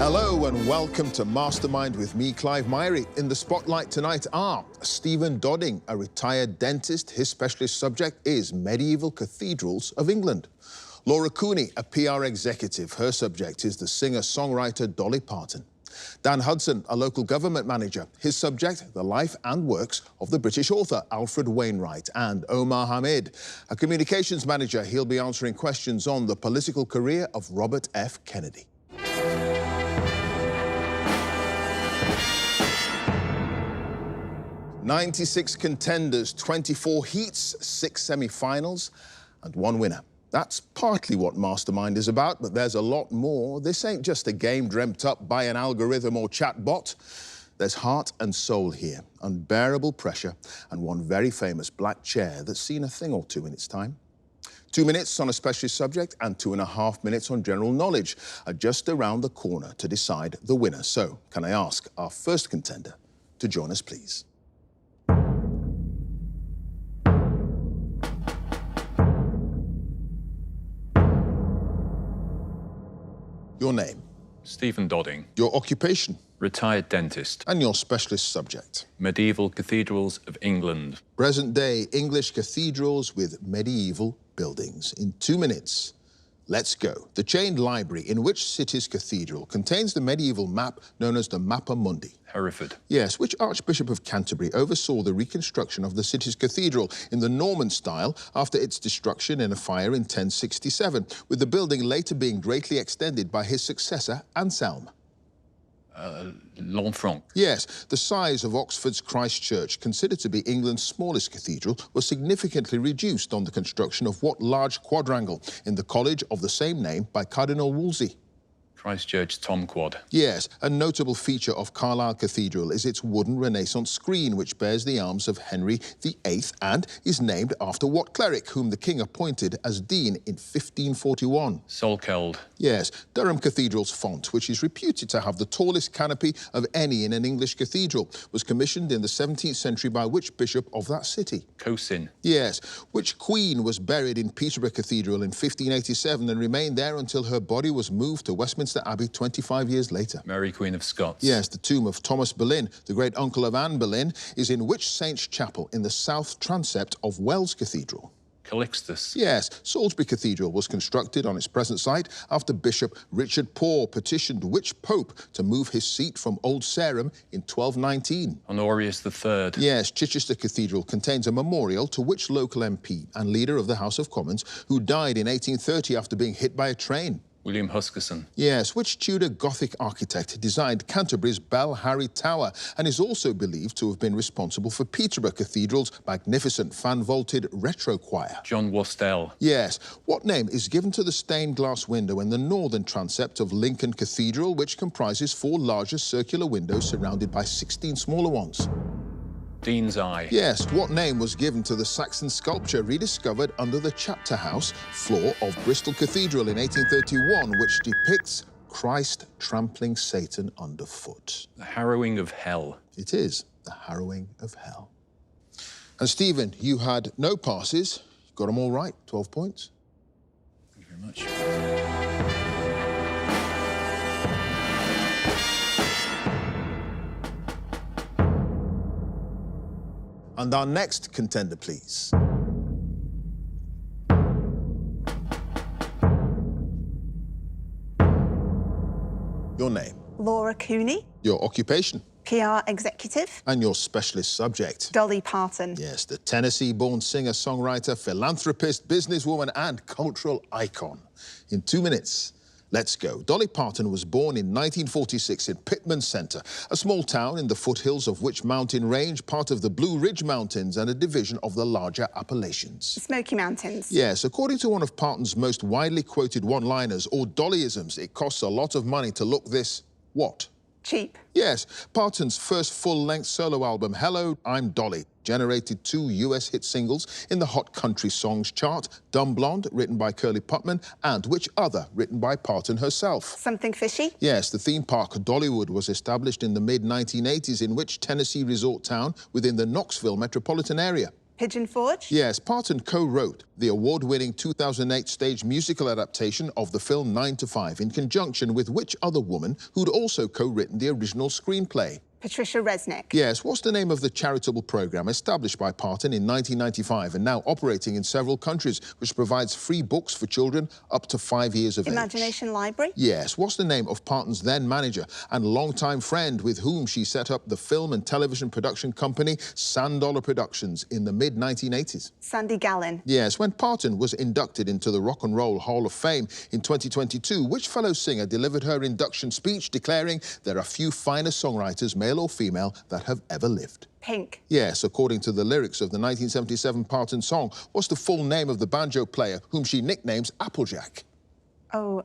Hello and welcome to Mastermind with me, Clive Myrie. In the spotlight tonight are Stephen Dodding, a retired dentist. His specialist subject is medieval cathedrals of England. Laura Cooney, a PR executive. Her subject is the singer-songwriter Dolly Parton. Dan Hudson, a local government manager. His subject, the life and works of the British author Alfred Wainwright. And Omar Hamid, a communications manager. He'll be answering questions on the political career of Robert F. Kennedy. "96 contenders, 24 heats, 6 semi-finals, and 1 winner. That's partly what Mastermind is about, but there's a lot more. This ain't just a game dreamt up by an algorithm or chatbot. There's heart and soul here, unbearable pressure, and one very famous black chair that's seen a thing or two in its time. 2 minutes on a specialist subject and 2.5 minutes on general knowledge are just around the corner to decide the winner. So, can I ask our first contender to join us, please? Your name? Stephen Dodding. Your occupation? Retired dentist. And your specialist subject? Medieval cathedrals of England. Present-day English cathedrals with medieval buildings. In 2 minutes, let's go. The chained library in which city's cathedral contains the medieval map known as the Mappa Mundi? Hereford. Yes, which Archbishop of Canterbury oversaw the reconstruction of the city's cathedral in the Norman style after its destruction in a fire in 1067, with the building later being greatly extended by his successor, Anselm? Lanfranc. Yes, the size of Oxford's Christ Church, considered to be England's smallest cathedral, was significantly reduced on the construction of what large quadrangle in the college of the same name by Cardinal Wolsey? Christchurch Tom Quad. Yes, a notable feature of Carlisle Cathedral is its wooden Renaissance screen, which bears the arms of Henry VIII and is named after what cleric whom the king appointed as dean in 1541? Salkeld. Yes, Durham Cathedral's font, which is reputed to have the tallest canopy of any in an English cathedral, was commissioned in the 17th century by which bishop of that city? Cosin. Yes, which queen was buried in Peterborough Cathedral in 1587 and remained there until her body was moved to Westminster Abbey 25 years later? Mary, Queen of Scots. Yes, the tomb of Thomas Boleyn, the great uncle of Anne Boleyn, is in which saint's chapel in the south transept of Wells Cathedral? Calixtus. Yes, Salisbury Cathedral was constructed on its present site after Bishop Richard Poore petitioned which pope to move his seat from Old Sarum in 1219? Honorius III. Yes, Chichester Cathedral contains a memorial to which local MP and leader of the House of Commons who died in 1830 after being hit by a train? William Huskisson. Yes, which Tudor Gothic architect designed Canterbury's Bell Harry Tower and is also believed to have been responsible for Peterborough Cathedral's magnificent fan-vaulted retro choir? John Wastell. Yes. What name is given to the stained glass window in the northern transept of Lincoln Cathedral, which comprises 4 larger circular windows surrounded by 16 smaller ones? Dean's Eye. Yes. What name was given to the Saxon sculpture rediscovered under the chapter house floor of Bristol Cathedral in 1831, which depicts Christ trampling Satan underfoot? The Harrowing of Hell. It is the Harrowing of Hell. And Stephen, you had no passes. You got them all right, 12 points. Thank you very much. And our next contender, please. Your name? Laura Cooney. Your occupation? PR executive. And your specialist subject? Dolly Parton. Yes, the Tennessee-born singer-songwriter, philanthropist, businesswoman, and cultural icon. In 2 minutes, let's go. Dolly Parton was born in 1946 in Pittman Center, a small town in the foothills of which mountain range, part of the Blue Ridge Mountains and a division of the larger Appalachians. The Smoky Mountains. Yes, according to one of Parton's most widely quoted one-liners, or Dollyisms, it costs a lot of money to look this, what? Cheap. Yes, Parton's first full-length solo album, Hello, I'm Dolly, generated 2 US hit singles in the Hot Country Songs chart, Dumb Blonde, written by Curly Putman, and Which Other, written by Parton herself. Something Fishy? Yes, the theme park Dollywood was established in the mid-1980s in which Tennessee resort town within the Knoxville metropolitan area? Pigeon Forge. Yes, Parton co-wrote the award-winning 2008 stage musical adaptation of the film 9 to 5 in conjunction with which other woman who'd also co-written the original screenplay? Patricia Resnick. Yes, what's the name of the charitable program established by Parton in 1995 and now operating in several countries, which provides free books for children up to 5 years of age? Imagination Library. Yes, what's the name of Parton's then manager and longtime friend with whom she set up the film and television production company Sand Dollar Productions in the mid-1980s? Sandy Gallin. Yes, when Parton was inducted into the Rock and Roll Hall of Fame in 2022, which fellow singer delivered her induction speech declaring there are few finer songwriters, male or female, that have ever lived? Pink. Yes, according to the lyrics of the 1977 Parton song, what's the full name of the banjo player whom she nicknames Applejack? Oh,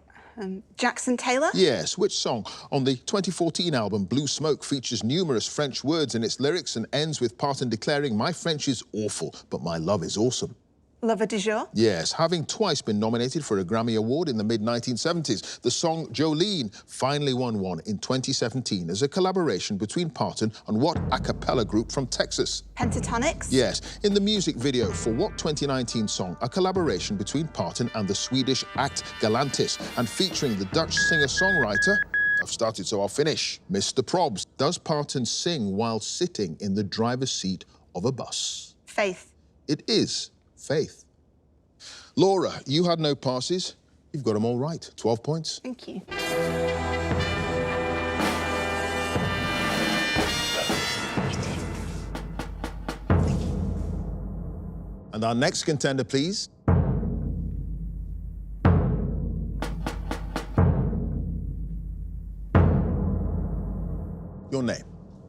Jackson Taylor? Yes, which song on the 2014 album Blue Smoke features numerous French words in its lyrics and ends with Parton declaring, "My French is awful, but my love is awesome"? Lover du jour? Yes, having twice been nominated for a Grammy Award in the mid-1970s, the song Jolene finally won one in 2017 as a collaboration between Parton and what a cappella group from Texas? Pentatonics? Yes, in the music video for what 2019 song, a collaboration between Parton and the Swedish act Galantis and featuring the Dutch singer-songwriter, I've started so I'll finish, Mr. Probs. Does Parton sing while sitting in the driver's seat of a bus? Faith. It is Faith. Laura, you had no passes. You've got them all right. 12 points. Thank you. And our next contender, please. Your name,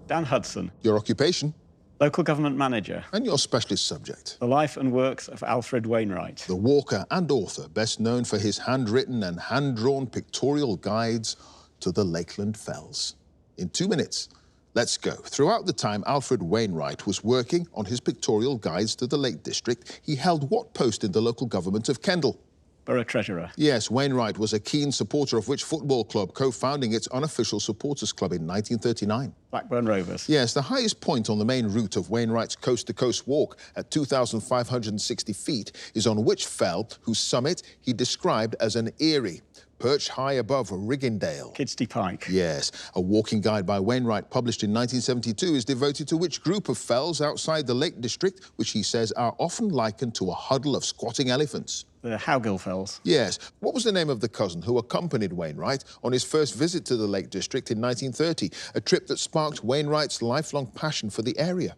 Dan Hudson, your occupation, local government manager. and your specialist subject. The life and works of Alfred Wainwright. The walker and author, best known for his handwritten and hand-drawn pictorial guides to the Lakeland Fells. In 2 minutes, let's go. Throughout the time Alfred Wainwright was working on his pictorial guides to the Lake District, he held what post in the local government of Kendal? Borough Treasurer. Yes, Wainwright was a keen supporter of which football club, co-founding its unofficial supporters club in 1939? Blackburn Rovers. Yes, the highest point on the main route of Wainwright's coast-to-coast walk at 2,560 feet is on which fell, whose summit he described as an eyrie, perched high above Riggindale. Kidsty Pike. Yes, a walking guide by Wainwright published in 1972 is devoted to which group of fells outside the Lake District, which he says are often likened to a huddle of squatting elephants? The Howgill Fells. Yes. What was the name of the cousin who accompanied Wainwright on his first visit to the Lake District in 1930, a trip that sparked Wainwright's lifelong passion for the area?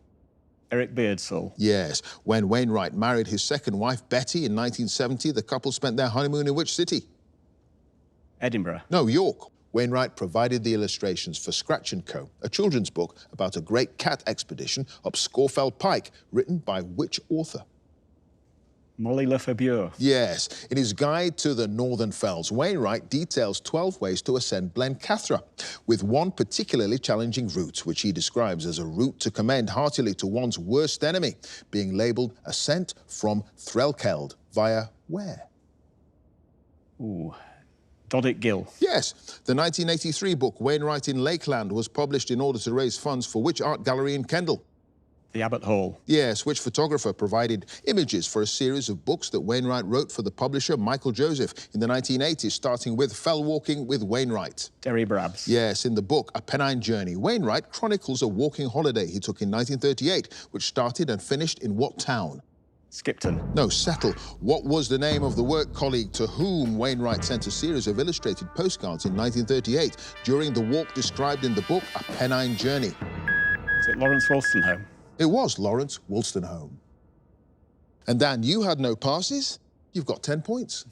Eric Beardsall. Yes. When Wainwright married his second wife, Betty, in 1970, the couple spent their honeymoon in which city? Edinburgh. No, York. Wainwright provided the illustrations for Scratch & Co., a children's book about a great cat expedition up Scawfell Pike, written by which author? Molly Lefebvre. Yes. In his guide to the Northern Fells, Wainwright details 12 ways to ascend Blencathra, with one particularly challenging route, which he describes as a route to commend heartily to one's worst enemy, being labelled Ascent from Threlkeld via where? Ooh. Doddick Gill. Yes. The 1983 book Wainwright in Lakeland was published in order to raise funds for which art gallery in Kendal? The Abbott Hall. Yes, which photographer provided images for a series of books that Wainwright wrote for the publisher Michael Joseph in the 1980s, starting with Fell Walking with Wainwright. Derry Brabs. Yes, in the book A Pennine Journey, Wainwright chronicles a walking holiday he took in 1938, which started and finished in what town? Skipton. No, Settle. What was the name of the work colleague to whom Wainwright sent a series of illustrated postcards in 1938 during the walk described in the book A Pennine Journey? Is it Lawrence Wolstenholme? It was Lawrence Wolstenholme. And Dan, you had no passes. You've got 10 points.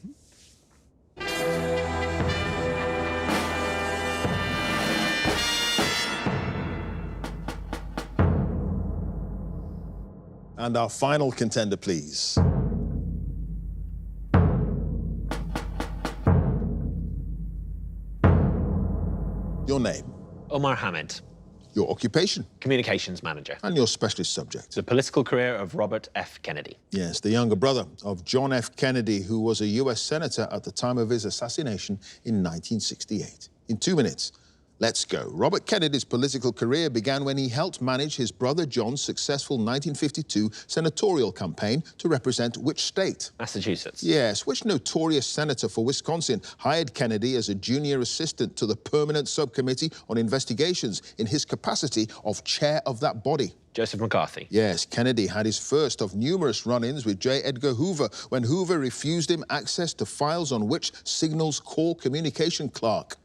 And our final contender, please. Your name, Omar Hamid, your occupation, communications manager. and your specialist subject. The political career of Robert F. Kennedy. Yes, the younger brother of John F. Kennedy, who was a US senator at the time of his assassination in 1968. In 2 minutes, Let's go. Robert Kennedy's political career began when he helped manage his brother John's successful 1952 senatorial campaign to represent which state? Massachusetts. Yes, which notorious senator for Wisconsin hired Kennedy as a junior assistant to the Permanent Subcommittee on Investigations in his capacity of chair of that body? Joseph McCarthy. Yes, Kennedy had his first of numerous run-ins with J. Edgar Hoover when Hoover refused him access to files on which Signal's core communication clerk?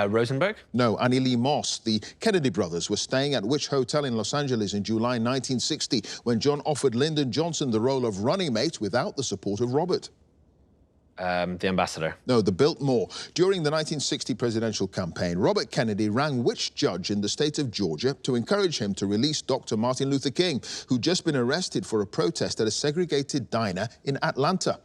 Rosenberg. No, Annie Lee Moss. The Kennedy brothers were staying at which hotel in Los Angeles in July 1960 when John offered Lyndon Johnson the role of running mate without the support of Robert? The ambassador. No, the Biltmore. During the 1960 presidential campaign, Robert Kennedy rang which judge in the state of Georgia to encourage him to release Dr. Martin Luther King, who'd just been arrested for a protest at a segregated diner in Atlanta?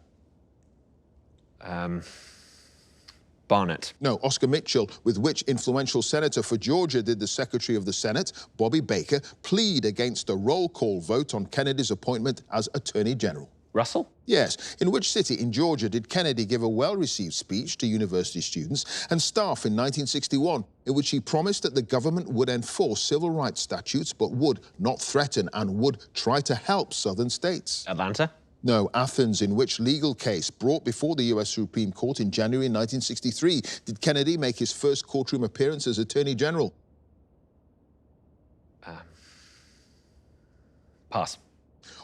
Barnett. No, Oscar Mitchell, with which influential senator for Georgia did the Secretary of the Senate, Bobby Baker, plead against a roll call vote on Kennedy's appointment as Attorney General? Russell. Yes. In which city in Georgia did Kennedy give a well-received speech to university students and staff in 1961, in which he promised that the government would enforce civil rights statutes but would not threaten and would try to help southern states? Atlanta. No, Athens, in which legal case brought before the U.S. Supreme Court in January 1963 did Kennedy make his first courtroom appearance as Attorney General? Pass.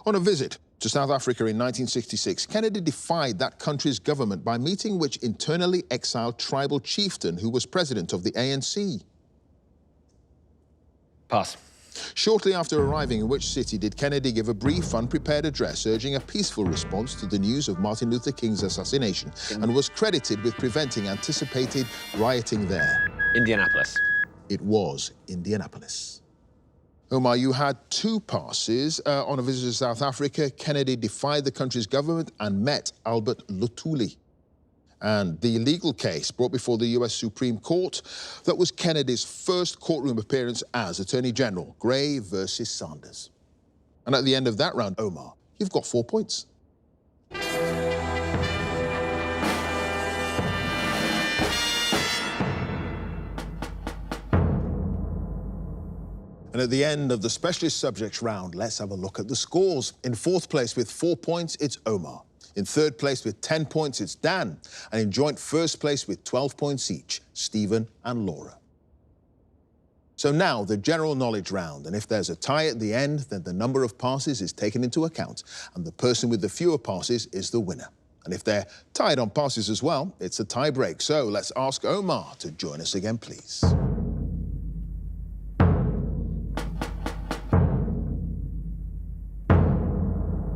On a visit to South Africa in 1966, Kennedy defied that country's government by meeting which internally exiled tribal chieftain who was president of the ANC? Pass. Shortly after arriving in which city did Kennedy give a brief, unprepared address urging a peaceful response to the news of Martin Luther King's assassination and was credited with preventing anticipated rioting there? Indianapolis. It was Indianapolis. Omar, you had two passes on a visit to South Africa. Kennedy defied the country's government and met Albert Luthuli. And the legal case brought before the U.S. Supreme Court, that was Kennedy's first courtroom appearance as Attorney General, Gray versus Sanders. And at the end of that round, Omar, you've got 4 points. And at the end of the specialist subjects round, let's have a look at the scores. In fourth place with 4 points, it's Omar. In third place with 10 points, it's Dan. And in joint first place with 12 points each, Stephen and Laura. So now the general knowledge round. And if there's a tie at the end, then the number of passes is taken into account. And the person with the fewer passes is the winner. And if they're tied on passes as well, it's a tie break. So let's ask Omar to join us again, please.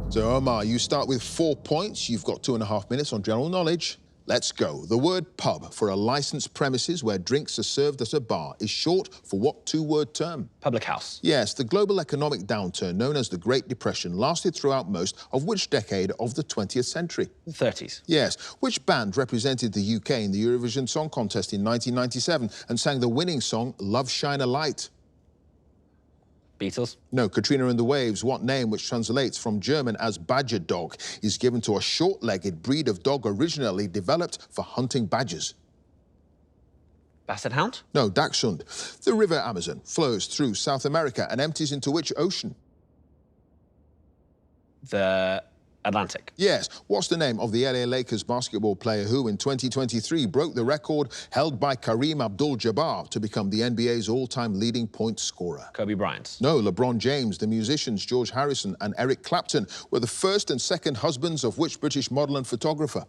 So, Omar, you start with 4 points. You've got 2.5 minutes on general knowledge. Let's go. The word pub for a licensed premises where drinks are served at a bar is short for what two-word term? Public house. Yes, the global economic downturn known as the Great Depression lasted throughout most of which decade of the 20th century? The 30s. Yes. Which band represented the UK in the Eurovision Song Contest in 1997 and sang the winning song Love Shine a Light? Beatles. No, Katrina and the Waves. What name, which translates from German as badger dog, is given to a short-legged breed of dog originally developed for hunting badgers? Basset Hound. No, Dachshund. The river Amazon flows through South America and empties into which ocean? The Atlantic. Yes. What's the name of the LA Lakers basketball player who, in 2023, broke the record held by Kareem Abdul-Jabbar to become the NBA's all-time leading point scorer? Kobe Bryant. No, LeBron James. The musicians George Harrison and Eric Clapton were the first and second husbands of which British model and photographer?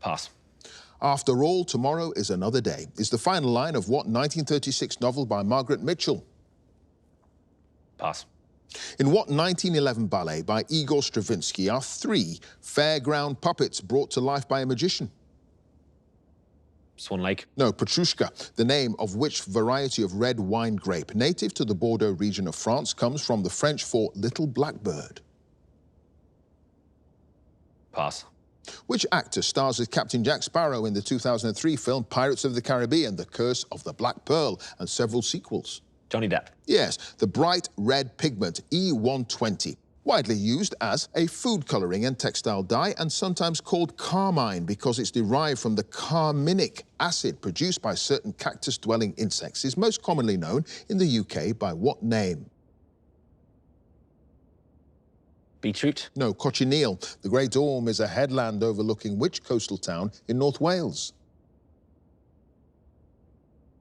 Pass. After all, tomorrow is another day is the final line of what 1936 novel by Margaret Mitchell? Pass. In what 1911 ballet by Igor Stravinsky are 3 fairground puppets brought to life by a magician? Swan Lake. No, Petrushka. The name of which variety of red wine grape, native to the Bordeaux region of France, comes from the French for little blackbird? Pass. Which actor stars as Captain Jack Sparrow in the 2003 film Pirates of the Caribbean, The Curse of the Black Pearl, and several sequels? Johnny Depp. Yes, the bright red pigment E120 Widely used as a food colouring and textile dye, and sometimes called carmine because it's derived from the carminic acid produced by certain cactus-dwelling insects, is most commonly known in the UK by what name? Beetroot. No, cochineal. The Great Orme is a headland overlooking which coastal town in North Wales?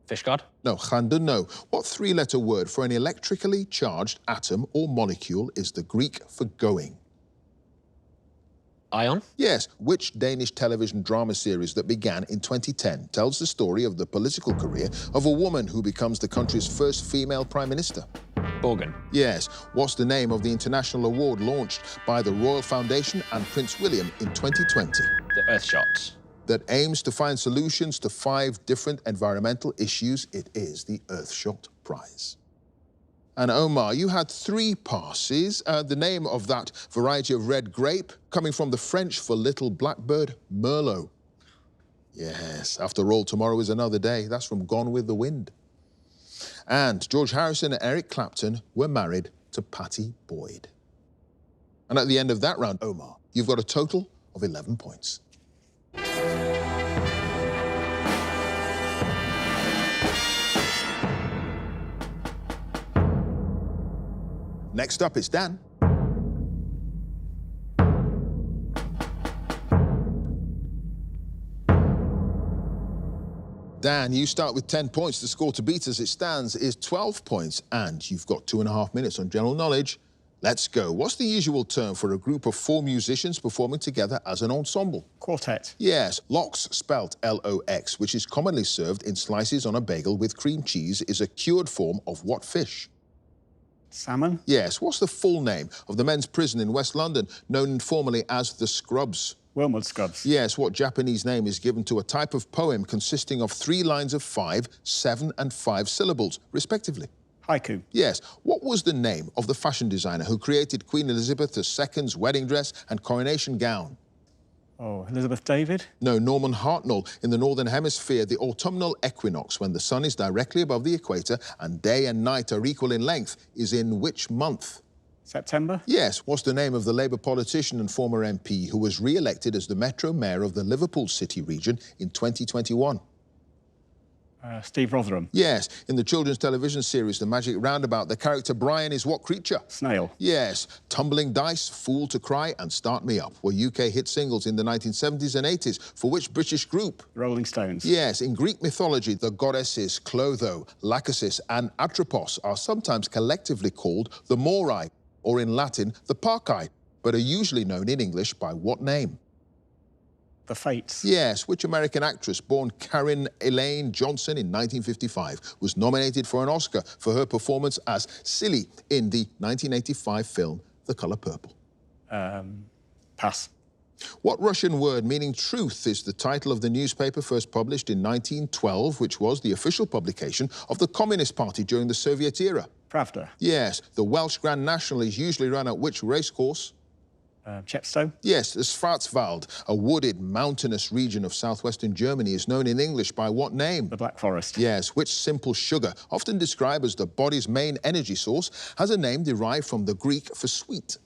Fishguard. No, Llandon, no. What three-letter word for an electrically charged atom or molecule is the Greek for going? Ion. Yes, which Danish television drama series that began in 2010 tells the story of the political career of a woman who becomes the country's first female prime minister? Borgen. Yes, what's the name of the international award launched by the Royal Foundation and Prince William in 2020? The Earthshot. That aims to find solutions to 5 different environmental issues. It is the Earthshot Prize. And Omar, you had 3 passes. The name of that variety of red grape, coming from the French for little blackbird, Merlot. Yes, after all, tomorrow is another day. That's from Gone with the Wind. And George Harrison and Eric Clapton were married to Pattie Boyd. And at the end of that round, Omar, you've got a total of 11 points. Next up, it's Dan. Dan, you start with 10 points. The score to beat as it stands is 12 points, and you've got 2.5 minutes on general knowledge. Let's go. What's the usual term for a group of 4 musicians performing together as an ensemble? Quartet. Yes, lox, spelt L-O-X, which is commonly served in slices on a bagel with cream cheese, is a cured form of what fish? Salmon. Yes, what's the full name of the men's prison in West London, known informally as the Scrubs? Wormwood Scrubs. Yes, what Japanese name is given to a type of poem consisting of 3 lines of 5, 7 and 5 syllables, respectively? Haiku. Yes, what was the name of the fashion designer who created Queen Elizabeth II's wedding dress and coronation gown? Oh, Elizabeth David. No, Norman Hartnell. In the Northern Hemisphere, the autumnal equinox, when the sun is directly above the equator and day and night are equal in length, is in which month? September. Yes, what's the name of the Labour politician and former MP who was re-elected as the Metro Mayor of the Liverpool City region in 2021? Steve Rotherham. Yes, in the children's television series The Magic Roundabout, the character Brian is what creature? Snail. Yes, Tumbling Dice, Fool to Cry and Start Me Up were UK hit singles in the 1970s and 80s. For which British group? The Rolling Stones. Yes, in Greek mythology, the goddesses Clotho, Lachesis and Atropos are sometimes collectively called the Morai, or in Latin, the Parcae, but are usually known in English by what name? The Fates. Yes, which American actress, born Karen Elaine Johnson in 1955, was nominated for an Oscar for her performance as Silly in the 1985 film The Color Purple? Pass. What Russian word meaning truth is the title of the newspaper first published in 1912, which was the official publication of the Communist Party during the Soviet era? Pravda. Yes, the Welsh Grand National is usually run at which racecourse? Chepstow. Yes, the Schwarzwald, a wooded, mountainous region of southwestern Germany, is known in English by what name? The Black Forest. Yes, which simple sugar, often described as the body's main energy source, has a name derived from the Greek for sweet?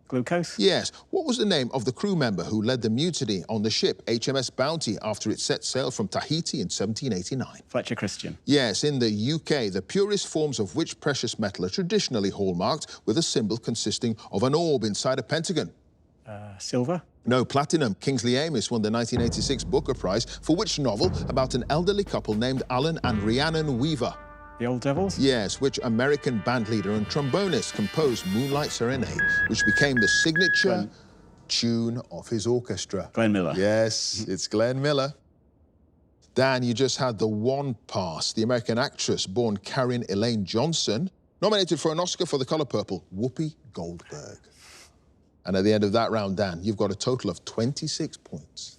Glucose. Yes, what was the name of the crew member who led the mutiny on the ship HMS Bounty after it set sail from Tahiti in 1789? Fletcher Christian. Yes, in the UK, the purest forms of which precious metal are traditionally hallmarked with a symbol consisting of an orb inside a pentagon? Silver. No, platinum. Kingsley Amis won the 1986 Booker Prize for which novel about an elderly couple named Alan and Rhiannon Weaver? The Old Devils. Yes, which American bandleader and trombonist composed Moonlight Serenade, which became the signature tune of his orchestra? Glenn Miller. Yes, it's Glenn Miller. Dan, you just had the one pass. The American actress born Karen Elaine Johnson, nominated for an Oscar for The Color Purple, Whoopi Goldberg. And at the end of that round, Dan, you've got a total of 26 points.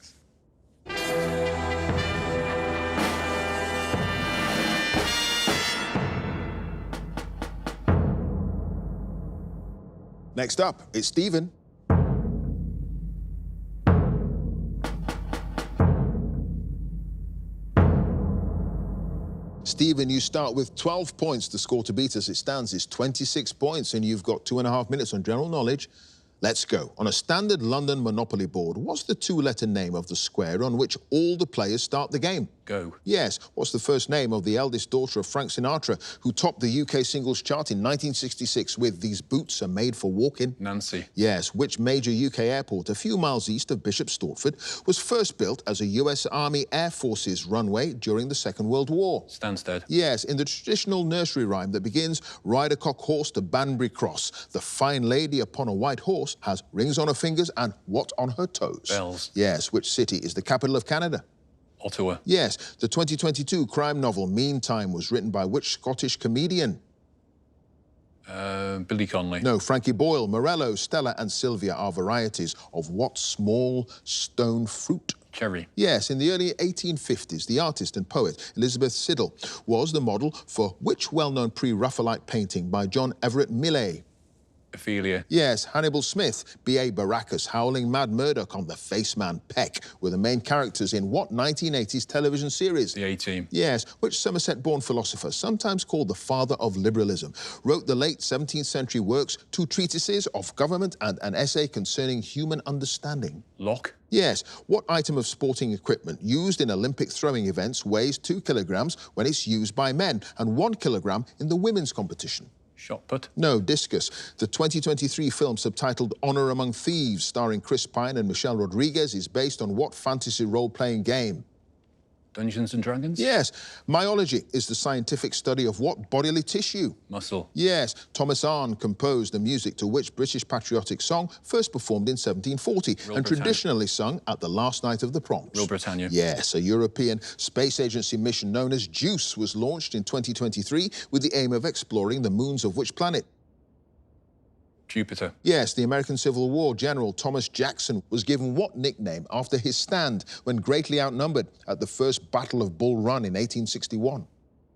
Next up, it's Stephen. Stephen, you start with 12 points. The score to beat as it stands is 26 points, and you've got 2.5 minutes on general knowledge. Let's go. On a standard London Monopoly board, what's the two-letter name of the square on which all the players start the game? Go. Yes. What's the first name of the eldest daughter of Frank Sinatra, who topped the UK singles chart in 1966 with These Boots Are Made for Walking? Nancy. Yes. Which major UK airport, a few miles east of Bishop Stortford, was first built as a US Army Air Forces runway during the Second World War? Stansted. Yes. In the traditional nursery rhyme that begins, Ride a cock horse to Banbury Cross, the fine lady upon a white horse has rings on her fingers and what on her toes? Bells. Yes. Which city is the capital of Canada? Ottawa. Yes. The 2022 crime novel Meantime was written by which Scottish comedian? Billy Connolly. No, Frankie Boyle. Morello, Stella and Sylvia are varieties of what small stone fruit? Cherry. Yes, in the early 1850s, the artist and poet Elizabeth Siddal was the model for which well-known pre-Raphaelite painting by John Everett Millais? Ophelia. Yes, Hannibal Smith, B.A. Baracus, howling mad Murdoch on the Faceman Peck were the main characters in what 1980s television series? The A-Team. Yes, which Somerset-born philosopher, sometimes called the father of liberalism, wrote the late 17th century works, two treatises of government and an essay concerning human understanding? Locke. Yes, what item of sporting equipment used in Olympic throwing events weighs 2 kilograms when it's used by men and 1 kilogram in the women's competition? Shot put. No, discus. The 2023 film subtitled Honor Among Thieves, starring Chris Pine and Michelle Rodriguez, is based on what fantasy role-playing game? Dungeons and Dragons. Yes. Myology is the scientific study of what bodily tissue? Muscle. Yes. Thomas Arne composed the music to which British patriotic song first performed in 1740 and traditionally sung at the last night of the proms? Rule Britannia. Yes. A European Space Agency mission known as JUICE was launched in 2023 with the aim of exploring the moons of which planet? Jupiter. Yes, the American Civil War General Thomas Jackson was given what nickname after his stand when greatly outnumbered at the First Battle of Bull Run in 1861?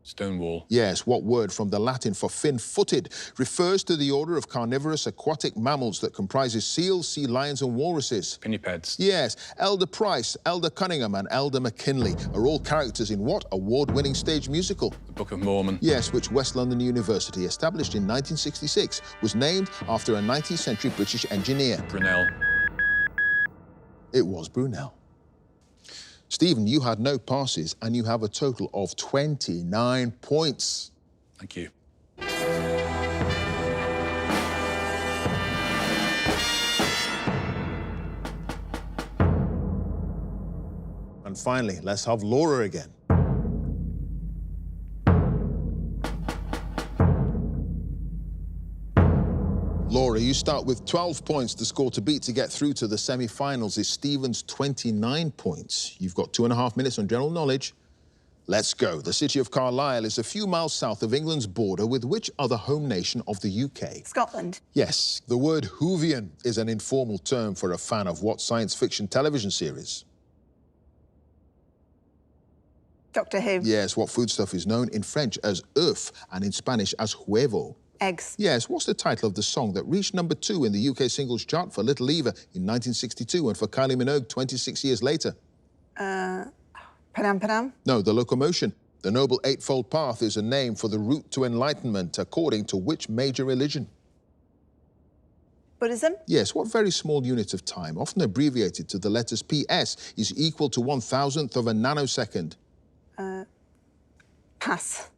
Stonewall. Yes, what word from the Latin for fin-footed refers to the order of carnivorous aquatic mammals that comprises seals, sea lions and walruses? Pinnipeds. Yes, Elder Price, Elder Cunningham and Elder McKinley are all characters in what award-winning stage musical? The Book of Mormon. Yes, which West London University, established in 1966, was named after a 19th century British engineer? Brunel. It was Brunel. Stephen, you had no passes and you have a total of 29 points. Thank you. And finally, let's have Laura again. Laura, you start with 12 points. The score to beat to get through to the semi-finals is Stephen's 29 points. You've got 2.5 minutes on general knowledge. Let's go. The city of Carlisle is a few miles south of England's border with which other home nation of the UK? Scotland. Yes. The word Whovian is an informal term for a fan of what science fiction television series? Doctor Who. Yes. What foodstuff is known in French as œuf and in Spanish as huevo? Eggs. Yes. What's the title of the song that reached #2 in the UK singles chart for Little Eva in 1962 and for Kylie Minogue 26 years later? Padam Padam. No, The Locomotion. The Noble Eightfold Path is a name for the route to enlightenment, according to which major religion? Buddhism. Yes. What very small unit of time, often abbreviated to the letters PS, is equal to 1,000th of a nanosecond? Pass.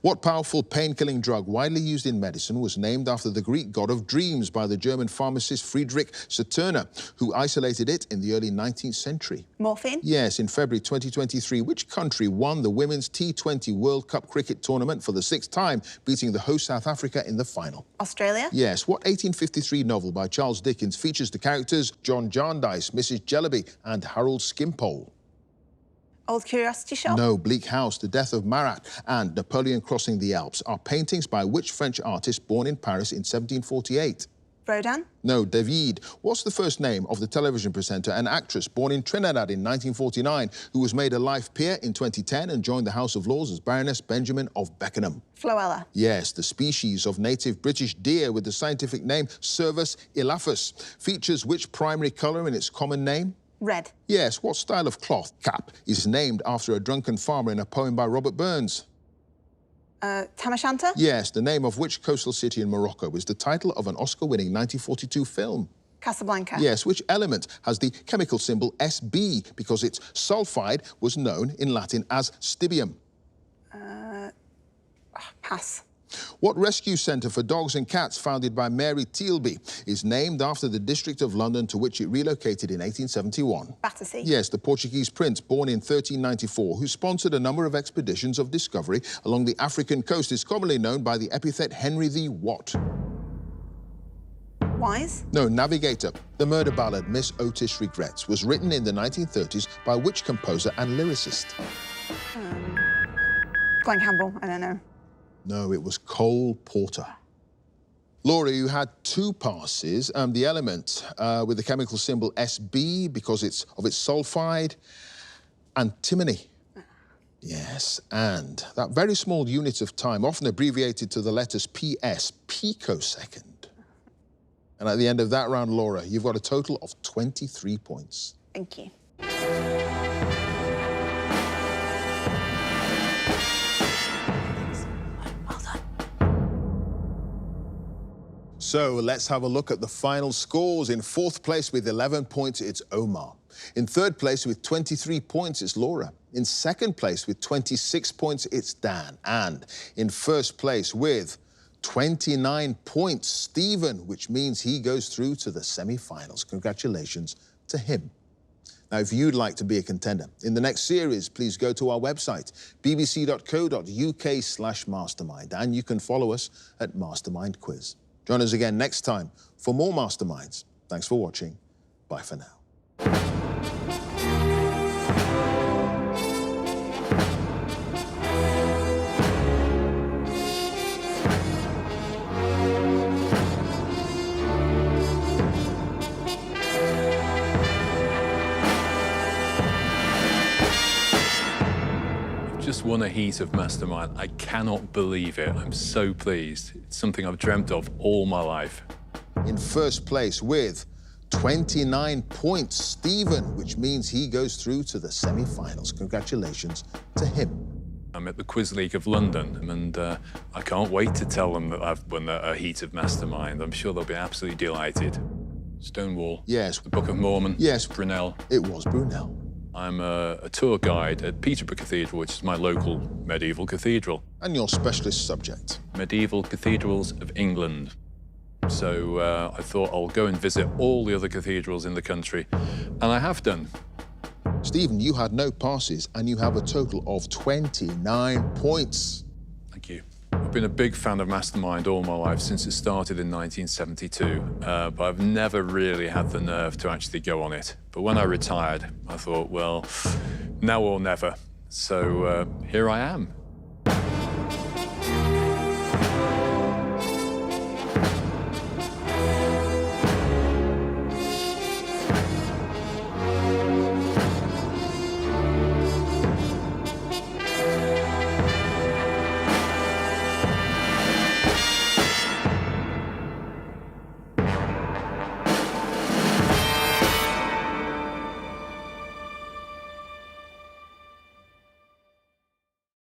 What powerful pain-killing drug widely used in medicine was named after the Greek god of dreams by the German pharmacist Friedrich Saturner, who isolated it in the early 19th century? Morphine. Yes, in February 2023, which country won the Women's T20 World Cup cricket tournament for the 6th time, beating the host South Africa in the final? Australia. Yes, what 1853 novel by Charles Dickens features the characters John Jarndyce, Mrs. Jellyby and Harold Skimpole? Old Curiosity Shop. No, Bleak House, The Death of Marat and Napoleon Crossing the Alps are paintings by which French artist born in Paris in 1748? Rodin. No, David. What's the first name of the television presenter and actress born in Trinidad in 1949 who was made a life peer in 2010 and joined the House of Lords as Baroness Benjamin of Beckenham? Floella. Yes, the species of native British deer with the scientific name Cervus elaphus features which primary colour in its common name? Red. Yes, what style of cloth cap is named after a drunken farmer in a poem by Robert Burns? Tamashanta? Yes, the name of which coastal city in Morocco is the title of an Oscar-winning 1942 film? Casablanca? Yes, which element has the chemical symbol Sb because its sulfide was known in Latin as stibium? Pass. What rescue centre for dogs and cats founded by Mary Tealby is named after the district of London to which it relocated in 1871? Battersea? Yes, the Portuguese prince born in 1394 who sponsored a number of expeditions of discovery along the African coast is commonly known by the epithet Henry the what? Wise? No, Navigator. The murder ballad Miss Otis Regrets was written in the 1930s by which composer and lyricist? Glenn Campbell, I don't know. No, it was Cole Porter. Laura, you had 2 passes. The element with the chemical symbol Sb because it's of its sulfide. Antimony. Yes, and that very small unit of time, often abbreviated to the letters PS, picosecond. And at the end of that round, Laura, you've got a total of 23 points. Thank you. Well done. So let's have a look at the final scores. In 4th place with 11 points, it's Omar. In 3rd place with 23 points, it's Laura. In 2nd place with 26 points, it's Dan. And in 1st place with 29 points, Stephen, which means he goes through to the semi-finals. Congratulations to him. Now, if you'd like to be a contender in the next series, please go to our website, bbc.co.uk/mastermind, and you can follow us at Mastermind Quiz. Join us again next time for more Masterminds. Thanks for watching. Bye for now. Just won a heat of Mastermind. I cannot believe it. I'm so pleased. It's something I've dreamt of all my life. In 1st place with 29 points, Stephen, which means he goes through to the semi-finals. Congratulations to him. I'm at the Quiz League of London, and I can't wait to tell them that I've won a heat of Mastermind. I'm sure they'll be absolutely delighted. Stonewall. Yes. The Book of Mormon. Yes. Brunel. It was Brunel. I'm a tour guide at Peterborough Cathedral, which is my local medieval cathedral. And your specialist subject? Medieval cathedrals of England. So I thought I'll go and visit all the other cathedrals in the country, and I have done. Stephen, you had no passes, and you have a total of 29 points. Thank you. I've been a big fan of Mastermind all my life since it started in 1972, but I've never really had the nerve to actually go on it. But when I retired, I thought, well, now or never. So here I am.